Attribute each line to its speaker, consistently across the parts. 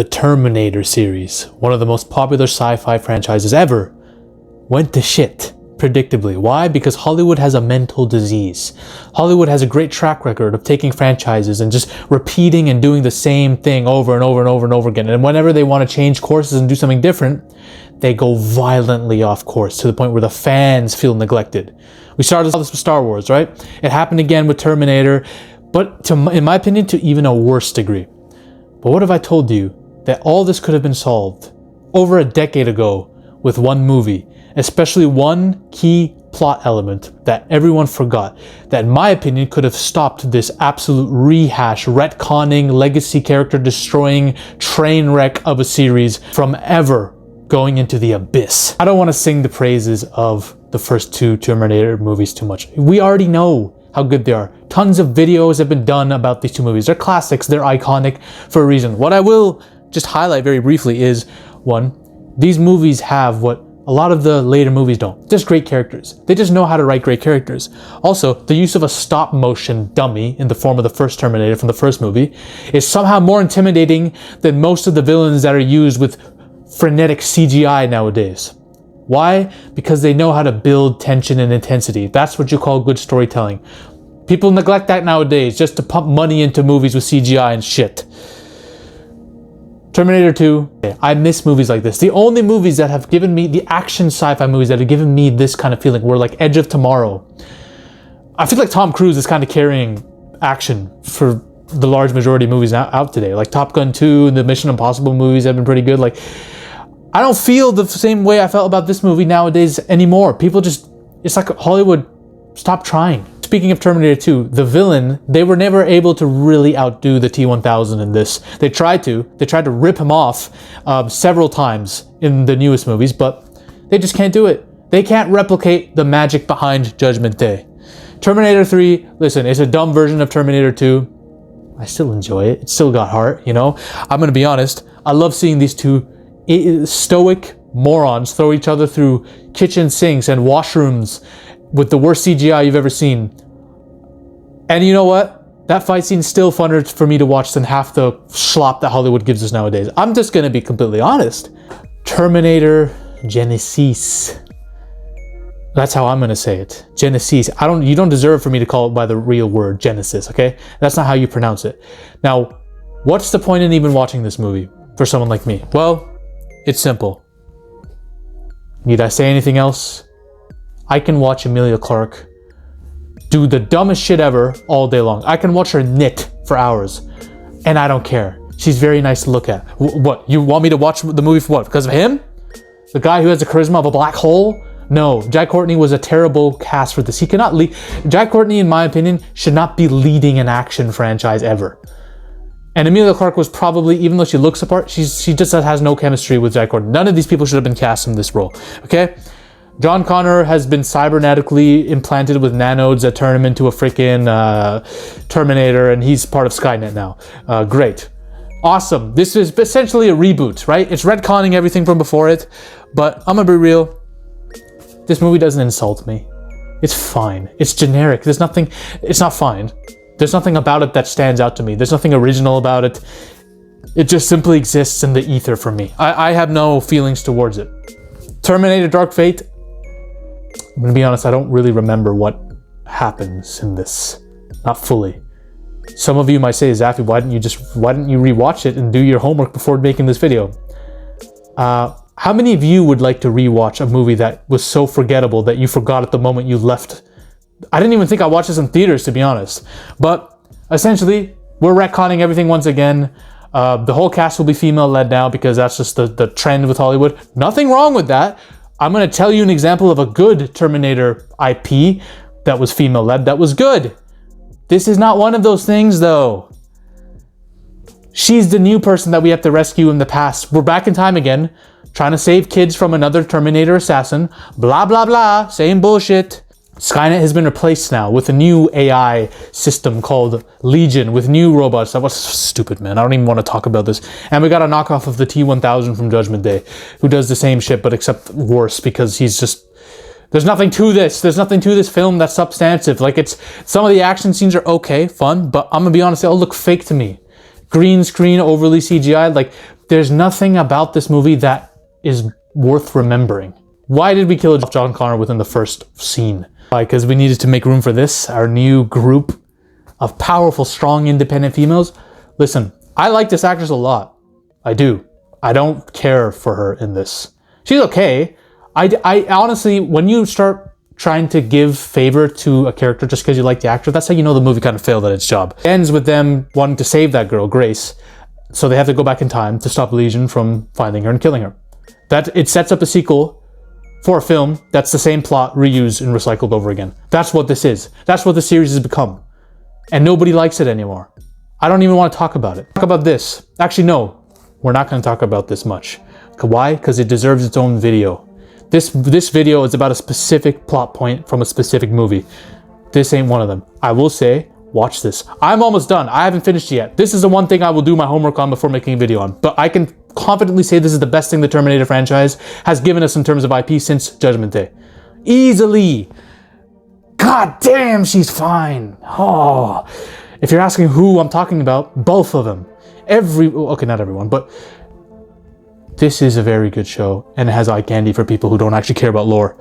Speaker 1: The Terminator series, one of the most popular sci-fi franchises ever, went to shit, predictably. Why? Because Hollywood has a mental disease. Hollywood has a great track record of taking franchises and just repeating and doing the same thing over and over and over and over again. And whenever they want to change courses and do something different, they go violently off course to the point where the fans feel neglected. We started this with Star Wars, right? It happened again with Terminator, but in my opinion, to even a worse degree. But what if I told you that all this could have been solved over a decade ago with one movie, especially one key plot element that everyone forgot, that in my opinion could have stopped this absolute rehash, retconning, legacy character destroying train wreck of a series from ever going into the abyss. I don't want to sing the praises of the first two Terminator movies too much. We already know how good they are. Tons of videos have been done about these two movies. They're classics, they're iconic for a reason. What I will just highlight very briefly is, one, these movies have what a lot of the later movies don't. Just great characters. They just know how to write great characters. Also, the use of a stop motion dummy in the form of the first Terminator from the first movie is somehow more intimidating than most of the villains that are used with frenetic CGI nowadays. Why? Because they know how to build tension and intensity. That's what you call good storytelling. People neglect that nowadays just to pump money into movies with CGI and shit. Terminator 2, I miss movies like this. The only movies that have given me, the action sci-fi movies that have given me this kind of feeling were like Edge of Tomorrow. I feel like Tom Cruise is kind of carrying action for the large majority of movies out today. Like Top Gun 2 and the Mission Impossible movies have been pretty good. Like, I don't feel the same way I felt about this movie nowadays anymore. People just, it's like Hollywood stopped trying. Speaking of Terminator 2, the villain, they were never able to really outdo the T-1000 in this. They tried to rip him off several times in the newest movies, but they just can't do it. They can't replicate the magic behind Judgment Day. Terminator 3, listen, it's a dumb version of Terminator 2. I still enjoy it. It still got heart, you know? I'm gonna be honest, I love seeing these two stoic morons throw each other through kitchen sinks and washrooms with the worst CGI you've ever seen. And you know what? That fight scene's still funner for me to watch than half the slop that Hollywood gives us nowadays. I'm just gonna be completely honest. Terminator Genesis. That's how I'm gonna say it. Genesis. You don't deserve for me to call it by the real word, Genesis, okay? That's not how you pronounce it. Now, what's the point in even watching this movie for someone like me? Well, it's simple. Need I say anything else? I can watch Emilia Clarke do the dumbest shit ever all day long. I can watch her knit for hours, and I don't care. She's very nice to look at. What? You want me to watch the movie for what? Because of him? The guy who has the charisma of a black hole? No, Jack Courtney was a terrible cast for this. He cannot lead. Jack Courtney, in my opinion, should not be leading an action franchise ever. And Emilia Clarke was probably, even though she looks the part, she just has no chemistry with Jack Courtney. None of these people should have been cast in this role, okay? John Connor has been cybernetically implanted with nanodes that turn him into a freaking Terminator, and he's part of Skynet now. Great. Awesome. This is essentially a reboot, right? It's retconning everything from before it, but I'm gonna be real. This movie doesn't insult me. It's fine. It's generic. There's nothing, it's not fine. There's nothing about it that stands out to me. There's nothing original about it. It just simply exists in the ether for me. I have no feelings towards it. Terminator Dark Fate. I'm gonna be honest, I don't really remember what happens in this. Not fully. Some of you might say, Zafi, why didn't you rewatch it and do your homework before making this video? How many of you would like to rewatch a movie that was so forgettable that you forgot at the moment you left? I didn't even think I watched this in theaters, to be honest. But essentially, we're retconning everything once again. The whole cast will be female-led now because that's just the trend with Hollywood. Nothing wrong with that. I'm going to tell you an example of a good Terminator IP that was female-led that was good. This is not one of those things, though. She's the new person that we have to rescue in the past. We're back in time again, trying to save kids from another Terminator assassin. Blah, blah, blah. Same bullshit. Skynet has been replaced now with a new AI system called Legion with new robots. That was stupid, man. I don't even want to talk about this. And we got a knockoff of the T-1000 from Judgment Day who does the same shit but except worse because he's just... There's nothing to this. There's nothing to this film that's substantive. Like, it's... Some of the action scenes are okay, fun, but I'm gonna be honest, they all look fake to me. Green screen, overly CGI. Like, there's nothing about this movie that is worth remembering. Why did we kill John Connor within the first scene? Why? Because we needed to make room for this, our new group of powerful, strong, independent females. Listen, I like this actress a lot. I do. I don't care for her in this. She's okay. I honestly, when you start trying to give favor to a character just because you like the actor, that's how you know the movie kind of failed at its job. It ends with them wanting to save that girl, Grace. So they have to go back in time to stop Legion from finding her and killing her. That it sets up a sequel for a film that's the same plot reused and recycled over again. That's what this is. That's what the series has become. And nobody likes it anymore. I don't even want to talk about it. Talk about this. Actually, no. We're not going to talk about this much. Why? Because it deserves its own video. This video is about a specific plot point from a specific movie. This ain't one of them. I will say, watch this. I'm almost done. I haven't finished yet. This is the one thing I will do my homework on before making a video on. But I can confidently say this is the best thing the Terminator franchise has given us in terms of IP since Judgment Day. Easily. God damn, she's fine. Oh, if you're asking who I'm talking about, both of them. Okay, not everyone, but this is a very good show, and it has eye candy for people who don't actually care about lore.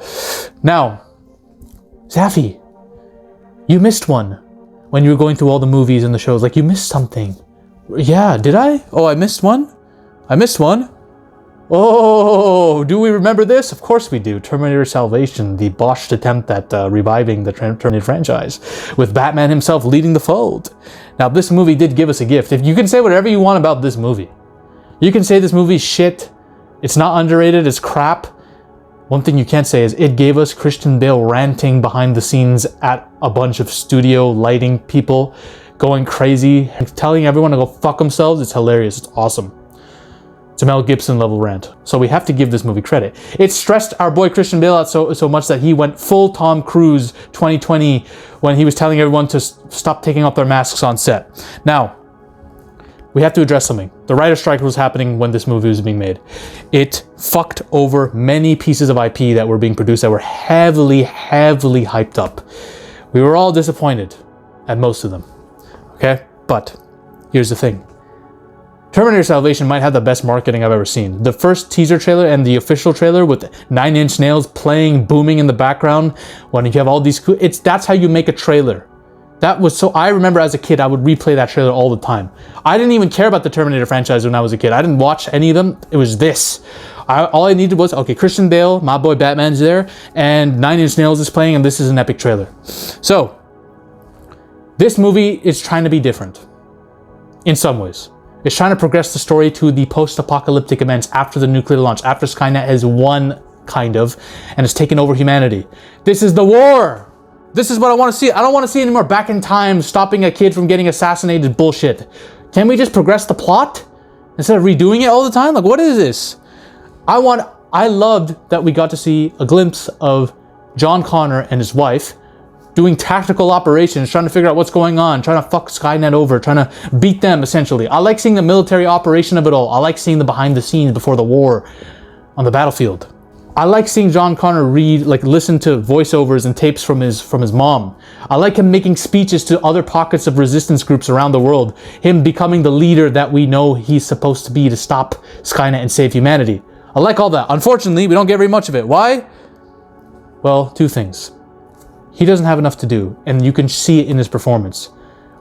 Speaker 1: Now, Zaffy, you missed one when you were going through all the movies and the shows. Like, you missed something. Yeah, did I? Oh, I missed one? I missed one? Oh, do we remember this? Of course we do. Terminator Salvation, the botched attempt at reviving the Terminator franchise, with Batman himself leading the fold. Now, this movie did give us a gift. If you can say whatever you want about this movie. You can say this movie's shit, it's not underrated, it's crap. One thing you can't say is it gave us Christian Bale ranting behind the scenes at a bunch of studio lighting people, going crazy, and telling everyone to go fuck themselves. It's hilarious, it's awesome. It's a Mel Gibson level rant. So we have to give this movie credit. It stressed our boy Christian Bale out so much that he went full Tom Cruise 2020 when he was telling everyone to stop taking off their masks on set. Now, we have to address something. The writer's strike was happening when this movie was being made. It fucked over many pieces of IP that were being produced that were heavily, heavily hyped up. We were all disappointed at most of them. Okay? But here's the thing. Terminator Salvation might have the best marketing I've ever seen. The first teaser trailer and the official trailer with 9 Inch Nails playing, booming in the background, when you have all these... That's how you make a trailer. That was so... I remember as a kid, I would replay that trailer all the time. I didn't even care about the Terminator franchise when I was a kid. I didn't watch any of them. It was this. All I needed was, okay, Christian Bale, my boy Batman's there, and 9 Inch Nails is playing, and this is an epic trailer. So, this movie is trying to be different. In some ways. It's trying to progress the story to the post-apocalyptic events after the nuclear launch, after Skynet has won, kind of, and has taken over humanity. This is the war! This is what I want to see. I don't want to see any more back in time, stopping a kid from getting assassinated bullshit. Can we just progress the plot instead of redoing it all the time? Like, what is this? I loved that we got to see a glimpse of John Connor and his wife doing tactical operations, trying to figure out what's going on, trying to fuck Skynet over, trying to beat them, essentially. I like seeing the military operation of it all. I like seeing the behind the scenes before the war on the battlefield. I like seeing John Connor listen to voiceovers and tapes from his mom. I like him making speeches to other pockets of resistance groups around the world. Him becoming the leader that we know he's supposed to be to stop Skynet and save humanity. I like all that. Unfortunately, we don't get very much of it. Why? Well, 2 things. He doesn't have enough to do, and you can see it in his performance.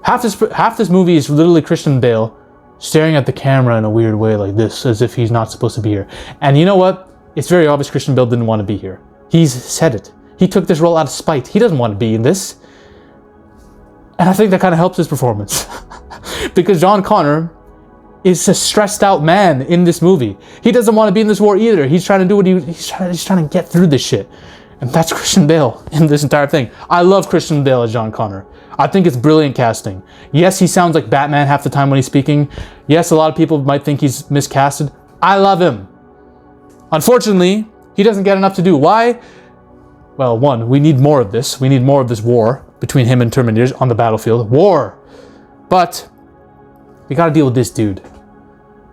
Speaker 1: Half this movie is literally Christian Bale staring at the camera in a weird way like this, as if he's not supposed to be here. And you know what? It's very obvious Christian Bale didn't want to be here. He's said it. He took this role out of spite. He doesn't want to be in this. And I think that kind of helps his performance. Because John Connor is a stressed out man in this movie. He doesn't want to be in this war either. He's trying to do what he's trying to get through this shit. And that's Christian Bale in this entire thing. I love Christian Bale as John Connor. I think it's brilliant casting. Yes, he sounds like Batman half the time when he's speaking. Yes, a lot of people might think he's miscasted. I love him. Unfortunately, he doesn't get enough to do. Why? Well, 1, we need more of this. We need more of this war between him and Terminators on the battlefield. War! But we gotta deal with this dude.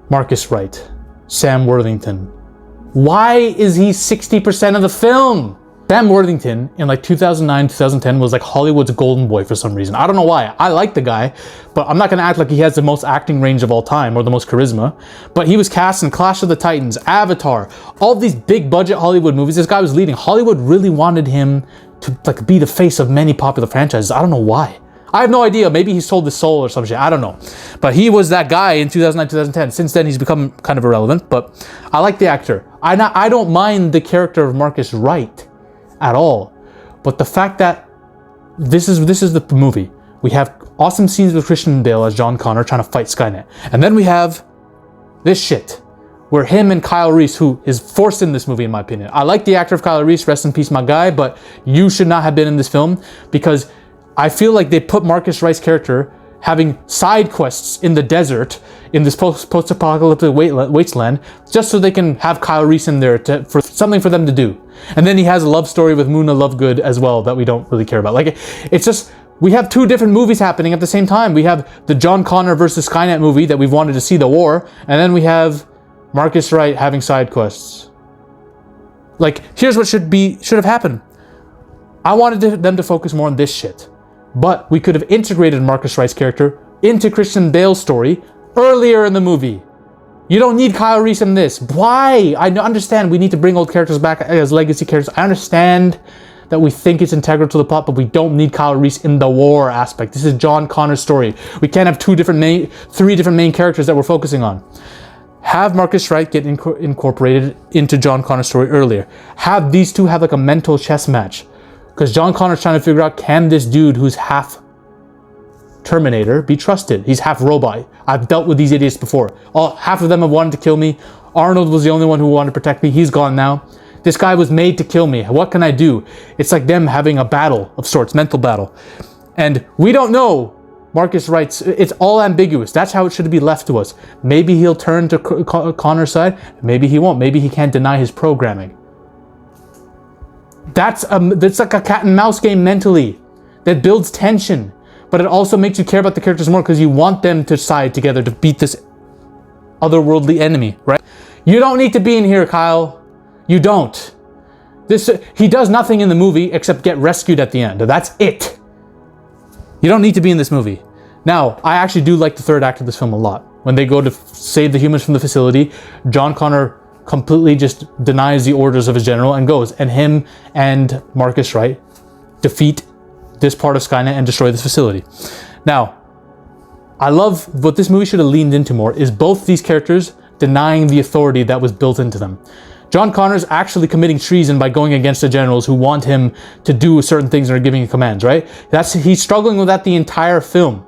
Speaker 1: Marcus Wright. Sam Worthington. Why is he 60% of the film? Sam Worthington in like 2009, 2010 was like Hollywood's golden boy for some reason. I don't know why. I like the guy, but I'm not going to act like he has the most acting range of all time or the most charisma. But he was cast in Clash of the Titans, Avatar, all these big budget Hollywood movies. This guy was leading. Hollywood really wanted him to like be the face of many popular franchises. I don't know why. I have no idea. Maybe he sold his soul or some shit. I don't know. But he was that guy in 2009, 2010. Since then, he's become kind of irrelevant. But I like the actor. I don't mind the character of Marcus Wright at all, but the fact that this is the movie, we have awesome scenes with Christian Bale as John Connor trying to fight Skynet, and then we have this shit where him and Kyle Reese, who is forced in this movie in my opinion. I like the actor of Kyle Reese, rest in peace my guy, but you should not have been in this film, because I feel like they put Marcus Wright's character having side quests in the desert in this post-apocalyptic wasteland just so they can have Kyle Reese in there for something for them to do. And then he has a love story with Muna Lovegood as well that we don't really care about. Like, it's just, we have two different movies happening at the same time. We have the John Connor versus Skynet movie that we've wanted to see, the war, and then we have Marcus Wright having side quests. Like, here's what should have happened. I wanted them to focus more on this shit. But we could have integrated Marcus Wright's character into Christian Bale's story earlier in the movie. You don't need Kyle Reese in this. Why? I understand we need to bring old characters back as legacy characters. I understand that we think it's integral to the plot, but we don't need Kyle Reese in the war aspect. This is John Connor's story. We can't have three different main characters that we're focusing on. Have Marcus Wright get incorporated into John Connor's story earlier. Have these two have like a mental chess match. Because John Connor's trying to figure out, can this dude who's half Terminator be trusted? He's half robot. I've dealt with these idiots before. Half of them have wanted to kill me. Arnold was the only one who wanted to protect me. He's gone now. This guy was made to kill me. What can I do? It's like them having a battle of sorts, mental battle. And we don't know Marcus Wright's, it's all ambiguous. That's how it should be left to us. Maybe he'll turn to Connor's side. Maybe he won't. Maybe he can't deny his programming. That's like a cat and mouse game mentally that builds tension, but it also makes you care about the characters more because you want them to side together to beat this otherworldly enemy, right? You don't need to be in here, Kyle. You don't. He does nothing in the movie except get rescued at the end. That's it. You don't need to be in this movie. Now, I actually do like the third act of this film a lot. When they go to save the humans from the facility, John Connor completely just denies the orders of his general and goes, and him and Marcus Wright defeat this part of Skynet and destroy this facility. Now, I love what this movie should have leaned into more is both these characters denying the authority that was built into them. John Connor's actually committing treason by going against the generals who want him to do certain things and are giving him commands, right? He's struggling with that the entire film.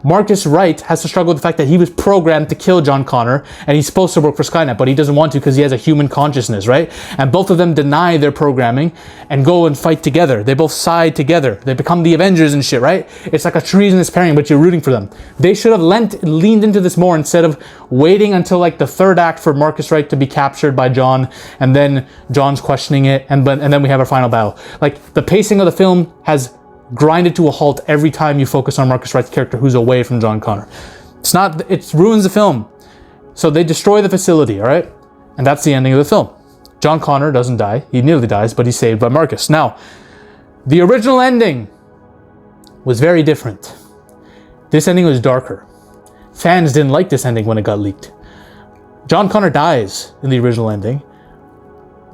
Speaker 1: Marcus Wright has to struggle with the fact that he was programmed to kill John Connor and he's supposed to work for Skynet, but he doesn't want to because he has a human consciousness, right? And both of them deny their programming and go and fight together. They both side together. They become the Avengers and shit, right? It's like a treasonous pairing, but you're rooting for them. They should have leaned into this more instead of waiting until like the third act for Marcus Wright to be captured by John and then John's questioning it and then we have our final battle. Like, the pacing of the film has grinded to a halt every time you focus on Marcus Wright's character who's away from John Connor. It ruins the film. So they destroy the facility, all right? And that's the ending of the film. John Connor doesn't die. He nearly dies, but he's saved by Marcus. Now, the original ending was very different. This ending was darker. Fans didn't like this ending when it got leaked. John Connor dies in the original ending.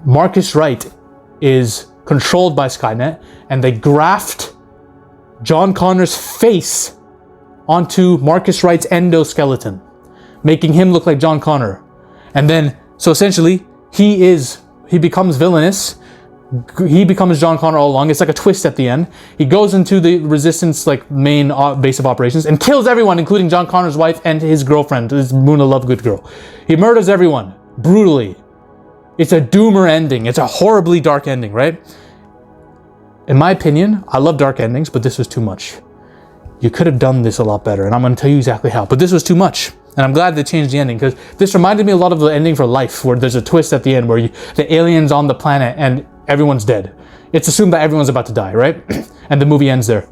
Speaker 1: Marcus Wright is controlled by Skynet, and they graft John Connor's face onto Marcus Wright's endoskeleton, making him look like John Connor. And then, so essentially, he becomes villainous. He becomes John Connor all along. It's like a twist at the end. He goes into the Resistance main base of operations and kills everyone, including John Connor's wife and his girlfriend, his Muna Lovegood girl. He murders everyone brutally. It's a doomer ending. It's a horribly dark ending, right? In my opinion, I love dark endings, but this was too much. You could have done this a lot better, and I'm going to tell you exactly how. But this was too much, and I'm glad they changed the ending, because this reminded me a lot of the ending for Life, where there's a twist at the end where the alien's on the planet and everyone's dead. It's assumed that everyone's about to die, right? And the movie ends there.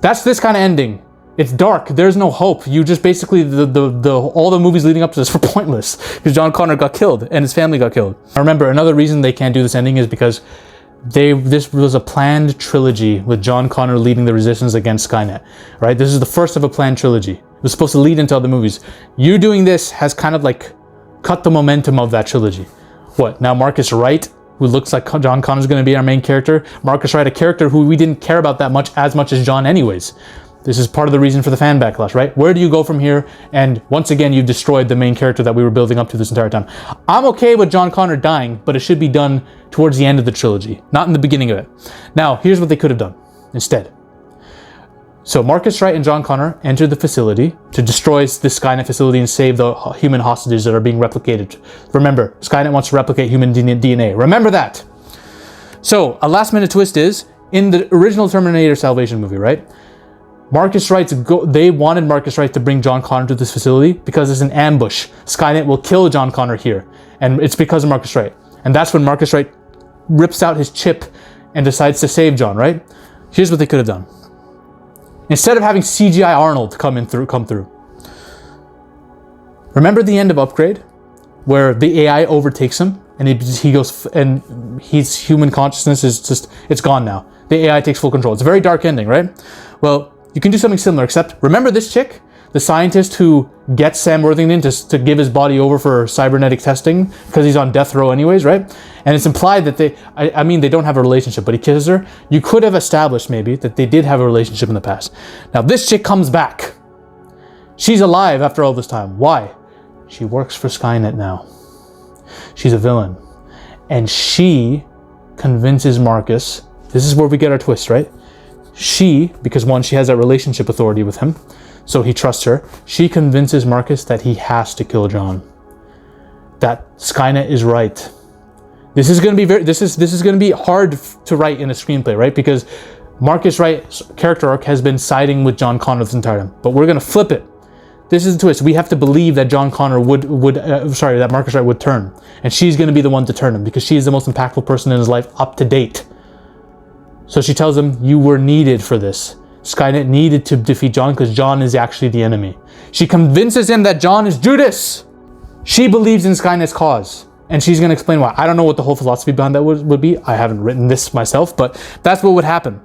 Speaker 1: That's this kind of ending. It's dark. There's no hope. You just basically, all the movies leading up to this were pointless because John Connor got killed and his family got killed. I remember another reason they can't do this ending is because This was a planned trilogy with John Connor leading the resistance against Skynet, right? This is the first of a planned trilogy. It was supposed to lead into other movies. You doing this has kind of like cut the momentum of that trilogy. What, now Marcus Wright, who looks like John Connor, is going to be our main character? Marcus Wright, a character who we didn't care about that much as John anyways. This is part of the reason for the fan backlash, right? Where do you go from here? And once again, you've destroyed the main character that we were building up to this entire time. I'm okay with John Connor dying, but it should be done towards the end of the trilogy, not in the beginning of it. Now, here's what they could have done instead. So Marcus Wright and John Connor enter the facility to destroy the Skynet facility and save the human hostages that are being replicated. Remember, Skynet wants to replicate human DNA. Remember that. So a last minute twist is, in the original Terminator Salvation movie, right? They wanted Marcus Wright to bring John Connor to this facility because it's an ambush. Skynet will kill John Connor here. And it's because of Marcus Wright. And that's when Marcus Wright rips out his chip and decides to save John, right? Here's what they could have done. Instead of having CGI Arnold come through. Remember the end of Upgrade? Where the AI overtakes him and he goes, and his human consciousness is just, it's gone now. The AI takes full control. It's a very dark ending, right? Well, you can do something similar, except remember this chick? The scientist who gets Sam Worthington to give his body over for cybernetic testing because he's on death row anyways, right? And it's implied that they don't have a relationship, but he kisses her. You could have established maybe that they did have a relationship in the past. Now this chick comes back. She's alive after all this time. Why? She works for Skynet now. She's a villain. And she convinces Marcus, this is where we get our twist, right? Because one, she has that relationship authority with him, so he trusts her. She convinces Marcus that he has to kill John. That Skynet is right. This is going to be hard to write in a screenplay, right? Because Marcus Wright's character arc has been siding with John Connor this entire time, but we're going to flip it. This is the twist. We have to believe that John Connor that Marcus Wright would turn, and she's going to be the one to turn him because she is the most impactful person in his life up to date. So she tells him, you were needed for this. Skynet needed to defeat John because John is actually the enemy. She convinces him that John is Judas. She believes in Skynet's cause. And she's going to explain why. I don't know what the whole philosophy behind that would be. I haven't written this myself, but that's what would happen.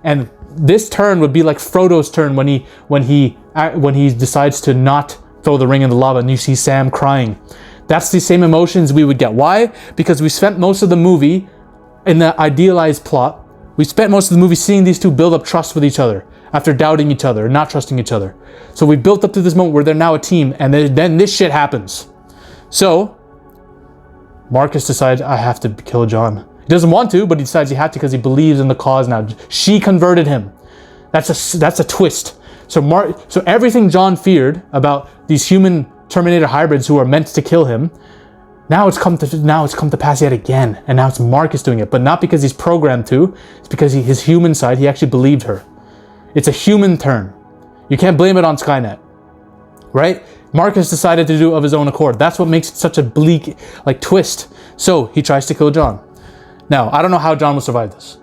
Speaker 1: And this turn would be like Frodo's turn when he decides to not throw the ring in the lava and you see Sam crying. That's the same emotions we would get. Why? Because we spent most of the movie in the idealized plot. We spent most of the movie seeing these two build up trust with each other after doubting each other and not trusting each other. So we built up to this moment where they're now a team, and then this shit happens. So Marcus decides, I have to kill John. He doesn't want to, but he decides he had to because he believes in the cause now. She converted him. That's a twist. So everything John feared about these human Terminator hybrids who are meant to kill him, now it's come to pass yet again, and now it's Marcus doing it, but not because he's programmed to. It's because his human side, he actually believed her. It's a human turn. You can't blame it on Skynet, right? Marcus decided to do it of his own accord. That's what makes it such a bleak twist. So he tries to kill John. Now I don't know how John will survive this.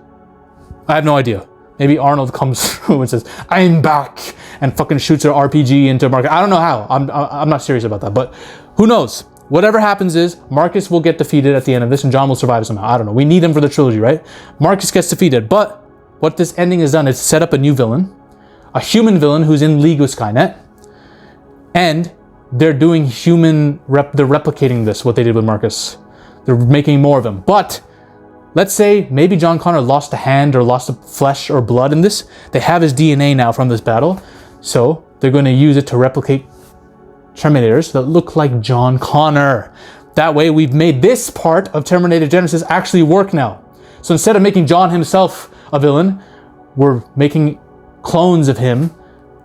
Speaker 1: I have no idea. Maybe Arnold comes through and says, "I'm back," and fucking shoots an RPG into Marcus. I don't know how. I'm not serious about that, but who knows? Whatever happens is, Marcus will get defeated at the end of this and John will survive somehow. I don't know. We need him for the trilogy, right? Marcus gets defeated, but what this ending has done is set up a new villain, a human villain who's in league with Skynet, and they're doing they're replicating this, what they did with Marcus. They're making more of him. But let's say maybe John Connor lost a hand or lost a flesh or blood in this. They have his DNA now from this battle, so they're going to use it to replicate Terminators that look like John Connor. That way we've made this part of Terminator Genesis actually work now. So instead of making John himself a villain, we're making clones of him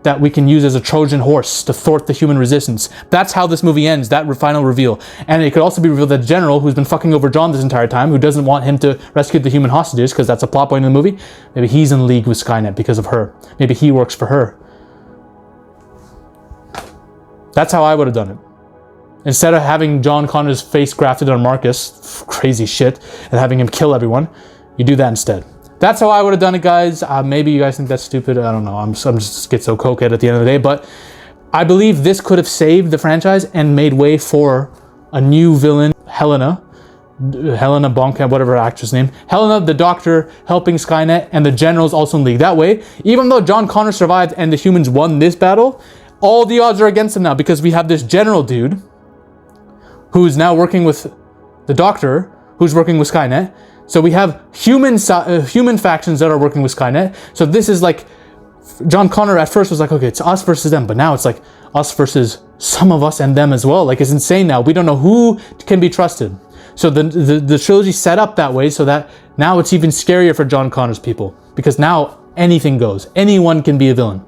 Speaker 1: that we can use as a Trojan horse to thwart the human resistance. That's how this movie ends, that final reveal. And it could also be revealed that General, who's been fucking over John this entire time, who doesn't want him to rescue the human hostages, because that's a plot point in the movie, maybe he's in league with Skynet because of her. Maybe he works for her. That's how I would have done it. Instead of having John Connor's face grafted on Marcus, crazy shit, and having him kill everyone, you do that instead. That's how I would have done it, guys. Maybe you guys think that's stupid. I don't know. I'm just schizo cokehead at the end of the day. But I believe this could have saved the franchise and made way for a new villain, Helena, Helena Bonham, whatever her actress name, Helena, the Doctor, helping Skynet, and the generals also in league. That way, even though John Connor survived and the humans won this battle, all the odds are against him now because we have this general dude who's now working with the Doctor, who's working with Skynet. So we have human factions that are working with Skynet. So this is like, John Connor at first was like, okay, it's us versus them, but now it's like us versus some of us and them as well. Like, it's insane now. We don't know who can be trusted. So the trilogy set up that way so that now it's even scarier for John Connor's people, because now anything goes. Anyone can be a villain.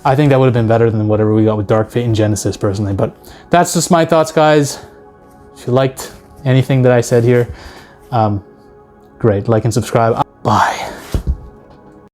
Speaker 1: I think that would have been better than whatever we got with Dark Fate and Genesis personally, but that's just my thoughts, guys. If you liked anything that I said here, great, like and subscribe. Bye.